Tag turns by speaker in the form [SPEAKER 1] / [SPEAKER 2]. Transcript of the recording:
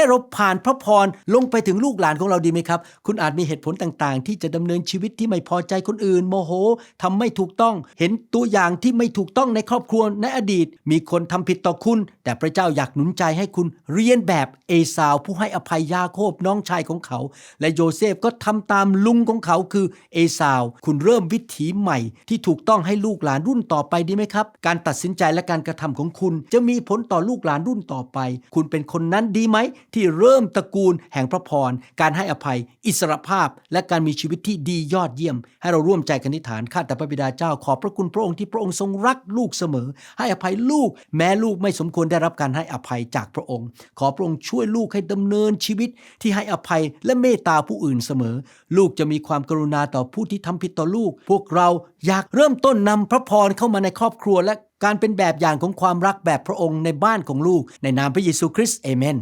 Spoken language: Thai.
[SPEAKER 1] ให้เราผ่านพระพรลงไปถึงลูกหลานของเราดีไหมครับคุณอาจมีเหตุผลต่างๆที่จะดำเนินชีวิตที่ไม่พอใจคนอื่นโมโหทำไม่ถูกต้องเห็นตัวอย่างที่ไม่ถูกต้องในครอบครัวในอดีตมีคนทำผิดต่อคุณแต่พระเจ้าอยากหนุนใจให้คุณเรียนแบบเอสาวผู้ให้อภัยยาโคบน้องชายของเขาและโยเซฟก็ทำตามลุงของเขาคือเอสาวคุณเริ่มวิถีใหม่ที่ถูกต้องให้ลูกหลานรุ่นต่อไปดีไหมครับการตัดสินใจและการกระทำของคุณจะมีผลต่อลูกหลานรุ่นต่อไปคุณเป็นคนนั้นดีไหมที่เริ่มตระกูลแห่งพระพรการให้อภัยอิสรภาพและการมีชีวิตที่ดียอดเยี่ยมให้เราร่วมใจกันอธิษฐานข้าแต่พระบิดาเจ้าขอบพระคุณพระองค์ที่พระองค์ทรงรักลูกเสมอให้อภัยลูกแม้ลูกไม่สมควรได้รับการให้อภัยจากพระองค์ขอพระองค์ช่วยลูกให้ดำเนินชีวิตที่ให้อภัยและเมตตาผู้อื่นเสมอลูกจะมีความกรุณาต่อผู้ที่ทำผิดต่อลูกพวกเราอยากเริ่มต้นนำพระพรเข้ามาในครอบครัวและการเป็นแบบอย่างของความรักแบบพระองค์ในบ้านของลูกในนามพระเยซูคริสต์เอเมน